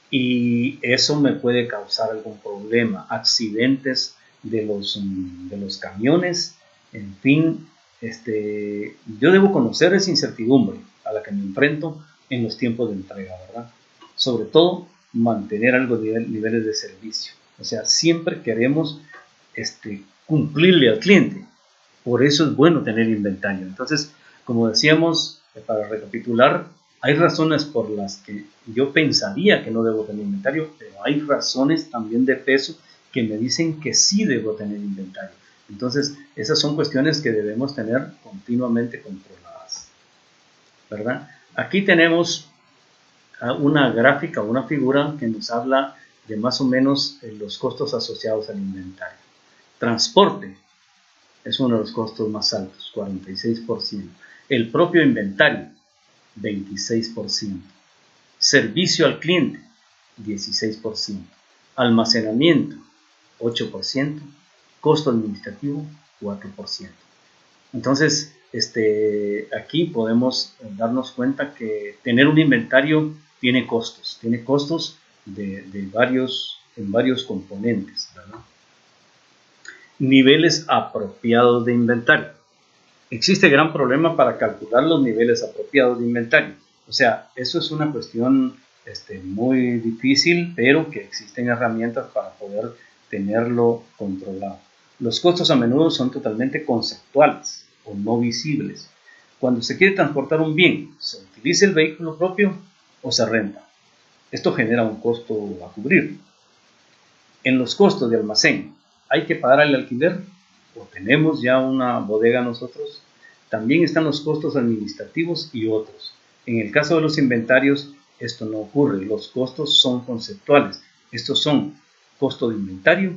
S1: y eso me puede causar algún problema, accidentes de los camiones, en fin. Yo debo conocer esa incertidumbre a la que me enfrento en los tiempos de entrega, ¿verdad? Sobre todo, mantener algo de niveles de servicio. O sea, siempre queremos cumplirle al cliente. Por eso es bueno tener inventario. Entonces, como decíamos, para recapitular, hay razones por las que yo pensaría que no debo tener inventario, pero hay razones también de peso que me dicen que sí debo tener inventario. Entonces, esas son cuestiones que debemos tener continuamente controladas, ¿verdad? Aquí tenemos una gráfica, una figura que nos habla de más o menos los costos asociados al inventario. Transporte es uno de los costos más altos, 46%. El propio inventario, 26%. Servicio al cliente, 16%. Almacenamiento, 8%. Costo administrativo, 4%. Entonces, aquí podemos darnos cuenta que tener un inventario tiene costos en varios componentes, ¿verdad? Niveles apropiados de inventario. Existe gran problema para calcular los niveles apropiados de inventario. O sea, eso es una cuestión muy difícil, pero que existen herramientas para poder tenerlo controlado. Los costos a menudo son totalmente conceptuales o no visibles. Cuando se quiere transportar un bien, ¿se utiliza el vehículo propio o se renta? Esto genera un costo a cubrir. En los costos de almacén, ¿hay que pagar el alquiler o tenemos ya una bodega nosotros? También están los costos administrativos y otros. En el caso de los inventarios, esto no ocurre. Los costos son conceptuales. Estos son costo de inventario,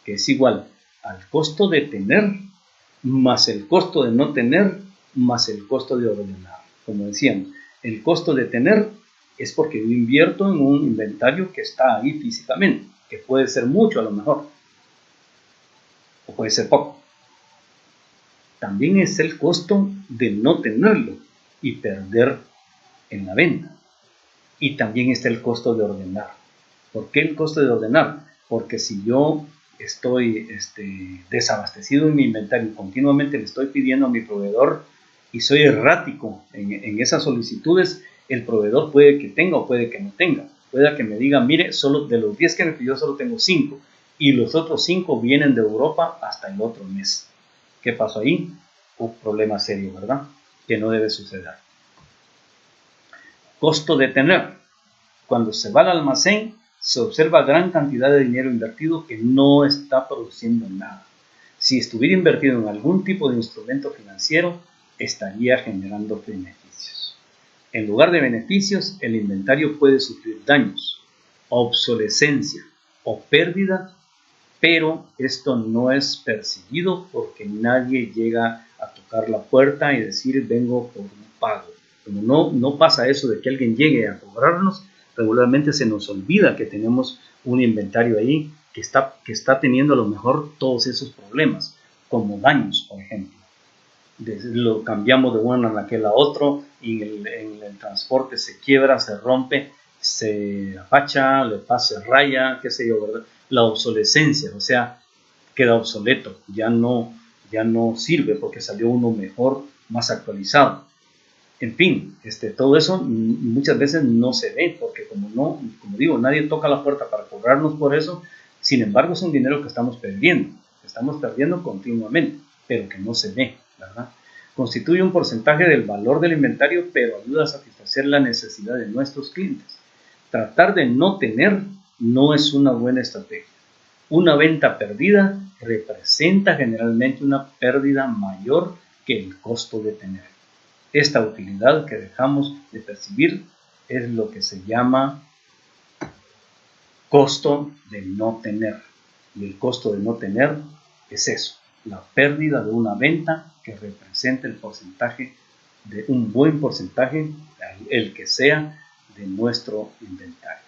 S1: que es igual al costo de tener, más el costo de no tener, más el costo de ordenar. Como decían, el costo de tener es porque yo invierto en un inventario que está ahí físicamente, que puede ser mucho a lo mejor, o puede ser poco. También es el costo de no tenerlo y perder en la venta. Y también está el costo de ordenar. ¿Por qué el costo de ordenar? Porque si yo estoy desabastecido en mi inventario y continuamente le estoy pidiendo a mi proveedor y soy errático en esas solicitudes, el proveedor puede que tenga o puede que no tenga. Puede que me diga, mire, solo de los 10 que me pidió solo tengo 5 y los otros 5 vienen de Europa hasta el otro mes. ¿Qué pasó ahí? Un problema serio, ¿verdad? Que no debe suceder. Costo de tener. Cuando se va al almacén, se observa gran cantidad de dinero invertido que no está produciendo nada. Si estuviera invertido en algún tipo de instrumento financiero, estaría generando beneficios. En lugar de beneficios, el inventario puede sufrir daños, obsolescencia o pérdida, pero esto no es percibido porque nadie llega a tocar la puerta y decir vengo por un pago. Como no pasa eso de que alguien llegue a cobrarnos, regularmente se nos olvida que tenemos un inventario ahí que está teniendo a lo mejor todos esos problemas, como daños, por ejemplo. Lo cambiamos de una anaquel a otro y en el transporte se quiebra, se rompe, se apacha, le pasa raya, qué sé yo, ¿verdad? La obsolescencia, o sea, queda obsoleto, ya no sirve porque salió uno mejor, más actualizado. En fin, todo eso muchas veces no se ve porque como digo, nadie toca la puerta para cobrarnos por eso. Sin embargo, es un dinero que estamos perdiendo continuamente, pero que no se ve, ¿verdad? Constituye un porcentaje del valor del inventario, pero ayuda a satisfacer la necesidad de nuestros clientes. Tratar de no tener no es una buena estrategia. Una venta perdida representa generalmente una pérdida mayor que el costo de tener. Esta utilidad que dejamos de percibir es lo que se llama costo de no tener. Y el costo de no tener es eso, la pérdida de una venta que representa el porcentaje de un buen porcentaje, el que sea, de nuestro inventario.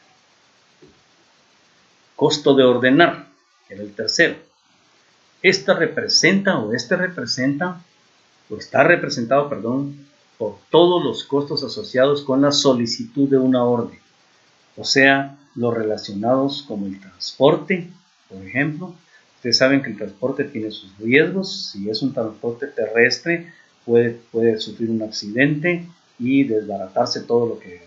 S1: Costo de ordenar, que era el tercero. Está representado, por todos los costos asociados con la solicitud de una orden, o sea, los relacionados con el transporte, por ejemplo. Ustedes saben que el transporte tiene sus riesgos. Si es un transporte terrestre, puede sufrir un accidente y desbaratarse todo lo que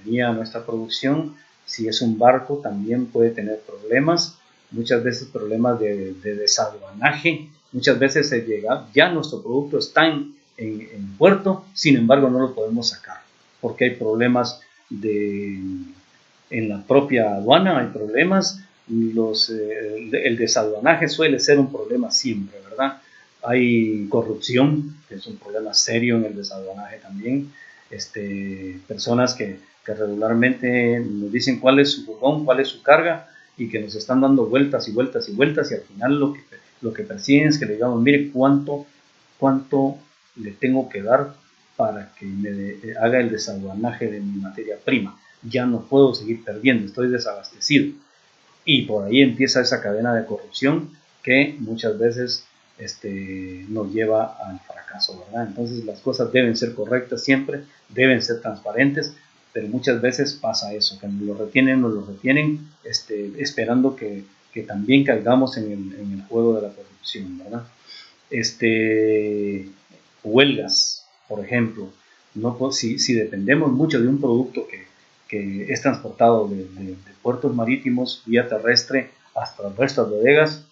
S1: venía a nuestra producción. Si es un barco, también puede tener problemas, muchas veces problemas de desaduanaje. Muchas veces ya nuestro producto está en puerto, sin embargo no lo podemos sacar porque hay problemas en la propia aduana, hay problemas. El desaduanaje suele ser un problema siempre, ¿verdad? Hay corrupción, que es un problema serio en el desaduanaje también. Personas que regularmente nos dicen cuál es su furgón, cuál es su carga, y que nos están dando vueltas y vueltas y vueltas, y al final lo que persiguen es que le digamos, mire cuánto le tengo que dar para que me haga el desaduanaje de mi materia prima. Ya no puedo seguir perdiendo, estoy desabastecido. Y por ahí empieza esa cadena de corrupción que muchas veces nos lleva al fracaso, ¿verdad? Entonces las cosas deben ser correctas siempre, deben ser transparentes, pero muchas veces pasa eso, que nos lo retienen esperando que también caigamos en el juego de la corrupción, ¿verdad? Huelgas, por ejemplo. Si dependemos mucho de un producto que es transportado de puertos marítimos vía terrestre hasta nuestras bodegas,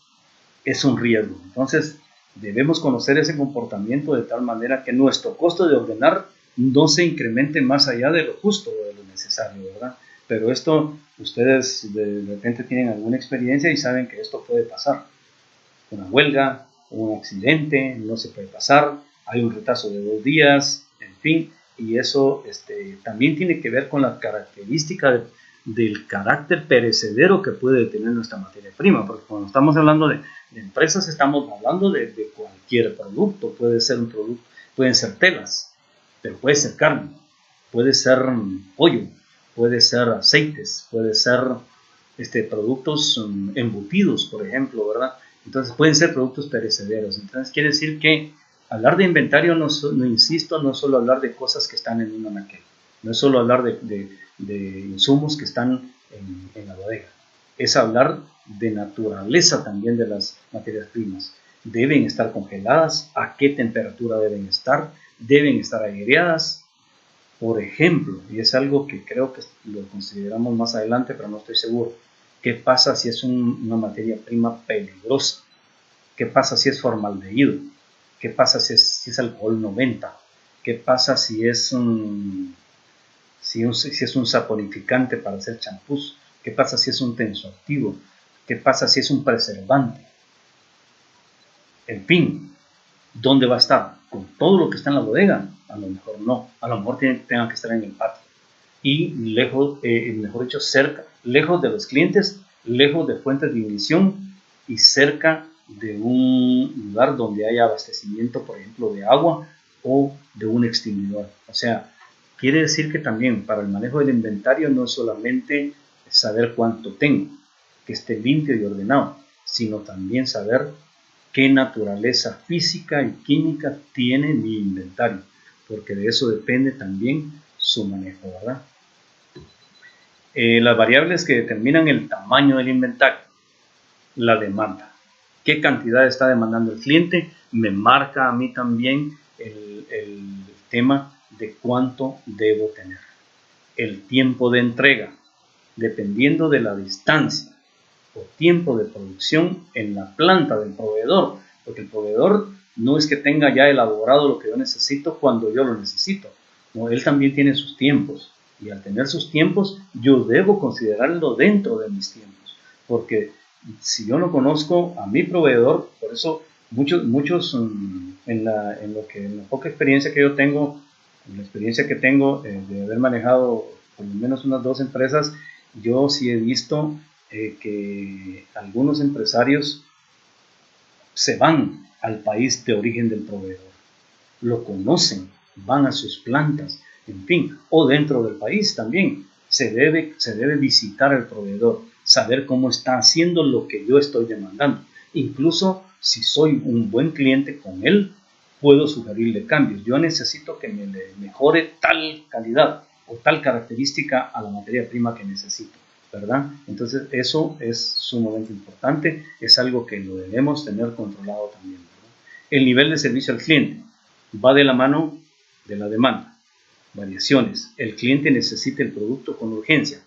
S1: es un riesgo. Entonces debemos conocer ese comportamiento de tal manera que nuestro costo de ordenar no se incremente más allá de lo justo o de lo necesario, ¿verdad? Pero esto, ustedes de repente tienen alguna experiencia y saben que esto puede pasar. Una huelga, un accidente, no se puede pasar, hay un retraso de 2 días, en fin, y eso también tiene que ver con la característica del carácter perecedero que puede tener nuestra materia prima, porque cuando estamos hablando de empresas estamos hablando de cualquier producto, puede ser un producto, pueden ser telas, pero puede ser carne, puede ser pollo, puede ser aceites, puede ser productos embutidos, por ejemplo, ¿verdad? Entonces pueden ser productos perecederos. Entonces quiere decir que hablar de inventario, no insisto, no es solo hablar de cosas que están en un anaquel, no es solo hablar de insumos que están en la bodega, es hablar de naturaleza también de las materias primas. Deben estar congeladas, a qué temperatura deben estar aireadas, por ejemplo, y es algo que creo que lo consideramos más adelante, pero no estoy seguro. ¿Qué pasa si es una materia prima peligrosa? ¿Qué pasa si es formaldehído? ¿Qué pasa si es alcohol 90? ¿Qué pasa si es un saponificante para hacer champús? ¿Qué pasa si es un tensoactivo? ¿Qué pasa si es un preservante? En fin, ¿dónde va a estar? con todo lo que está en la bodega. A lo mejor no, a lo mejor tengan que estar en el patio. Y lejos, mejor dicho, cerca, lejos de los clientes, lejos de fuentes de ignición y cerca de un lugar donde haya abastecimiento, por ejemplo, de agua o de un extinguidor. O sea, quiere decir que también para el manejo del inventario no es solamente saber cuánto tengo, que esté limpio y ordenado, sino también saber qué naturaleza física y química tiene mi inventario, porque de eso depende también su manejo, ¿verdad? Las variables que determinan el tamaño del inventario, la demanda. ¿Qué cantidad está demandando el cliente? Me marca a mí también el tema de cuánto debo tener. El tiempo de entrega, dependiendo de la distancia o tiempo de producción en la planta del proveedor, porque el proveedor no es que tenga ya elaborado lo que yo necesito cuando yo lo necesito, no, él también tiene sus tiempos, y al tener sus tiempos yo debo considerarlo dentro de mis tiempos, porque si yo no conozco a mi proveedor, por eso muchos en la poca experiencia que yo tengo, en la experiencia que tengo de haber manejado por lo menos unas 2 empresas, yo sí he visto que algunos empresarios se van al país de origen del proveedor, lo conocen, van a sus plantas, en fin, o dentro del país también. Se debe visitar al proveedor, saber cómo está haciendo lo que yo estoy demandando. Incluso si soy un buen cliente con él, puedo sugerirle cambios. Yo necesito que me mejore tal calidad o tal característica a la materia prima que necesito, ¿verdad? Entonces eso es sumamente importante, es algo que lo debemos tener controlado también, ¿verdad? El nivel de servicio al cliente va de la mano de la demanda. Variaciones. El cliente necesita el producto con urgencia.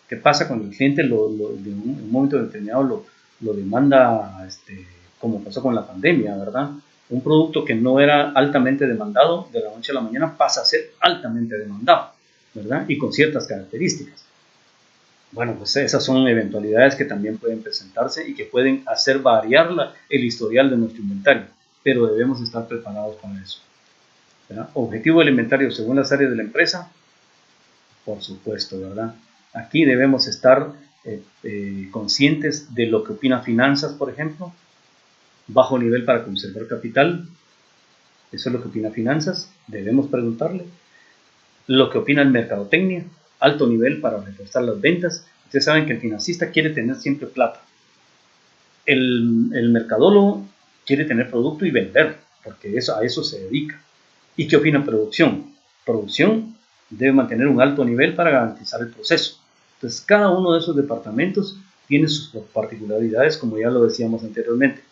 S1: ¿Qué pasa cuando el cliente de un momento determinado lo demanda, como pasó con la pandemia, ¿verdad? Un producto que no era altamente demandado, de la noche a la mañana pasa a ser altamente demandado, ¿verdad? Y con ciertas características. Bueno, pues esas son eventualidades que también pueden presentarse y que pueden hacer variar el historial de nuestro inventario, pero debemos estar preparados para eso, ¿verdad? Objetivo del inventario según las áreas de la empresa, por supuesto, ¿verdad? Aquí debemos estar conscientes de lo que opina finanzas, por ejemplo, bajo nivel para conservar capital, eso es lo que opina finanzas, debemos preguntarle. Lo que opina el mercadotecnia, alto nivel para reforzar las ventas. Ustedes saben que el financista quiere tener siempre plata. El mercadólogo quiere tener producto y vender, porque a eso se dedica. ¿Y qué opina producción? Producción debe mantener un alto nivel para garantizar el proceso. Entonces, cada uno de esos departamentos tiene sus particularidades, como ya lo decíamos anteriormente,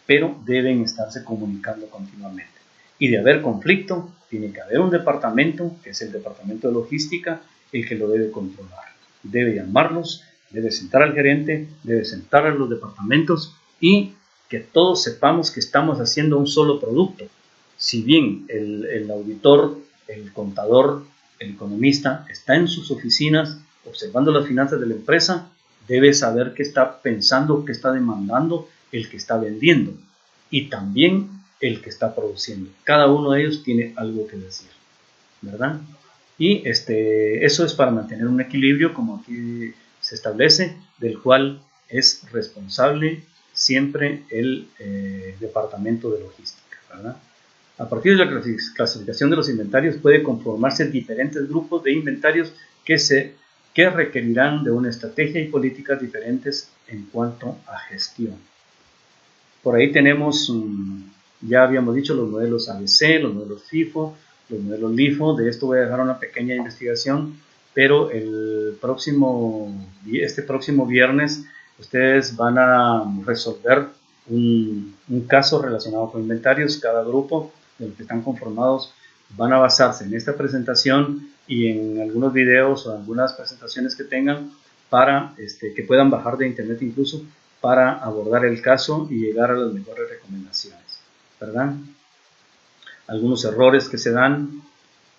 S1: pero deben estarse comunicando continuamente. Y de haber conflicto, tiene que haber un departamento, que es el departamento de logística, el que lo debe controlar. Debe llamarlos, debe sentar al gerente, debe sentar a los departamentos y que todos sepamos que estamos haciendo un solo producto. Si bien el auditor, el contador, el economista está en sus oficinas observando las finanzas de la empresa, debe saber qué está pensando, qué está demandando el que está vendiendo y también el que está produciendo. Cada uno de ellos tiene algo que decir, ¿verdad? Y eso es para mantener un equilibrio, como aquí se establece, del cual es responsable siempre el departamento de logística, ¿verdad? A partir de la clasificación de los inventarios puede conformarse diferentes grupos de inventarios que requerirán de una estrategia y políticas diferentes en cuanto a gestión. Por ahí tenemos, ya habíamos dicho, los modelos ABC, los modelos FIFO, los modelos LIFO. De esto voy a dejar una pequeña investigación, pero este próximo viernes ustedes van a resolver un caso relacionado con inventarios. Cada grupo de los que están conformados van a basarse en esta presentación y en algunos videos o algunas presentaciones que tengan para que puedan bajar de internet incluso, para abordar el caso y llegar a las mejores recomendaciones, ¿verdad? Algunos errores que se dan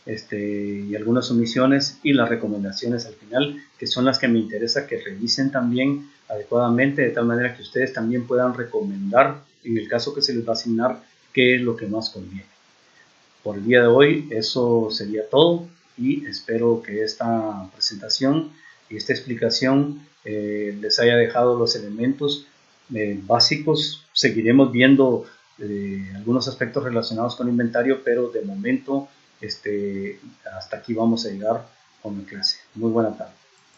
S1: y algunas omisiones y las recomendaciones al final, que son las que me interesa que revisen también adecuadamente, de tal manera que ustedes también puedan recomendar, en el caso que se les va a asignar, qué es lo que más conviene. Por el día de hoy eso sería todo y espero que esta presentación y esta explicación les haya dejado los elementos básicos. Seguiremos viendo algunos aspectos relacionados con inventario, pero de momento hasta aquí vamos a llegar con la clase. Muy buena tarde.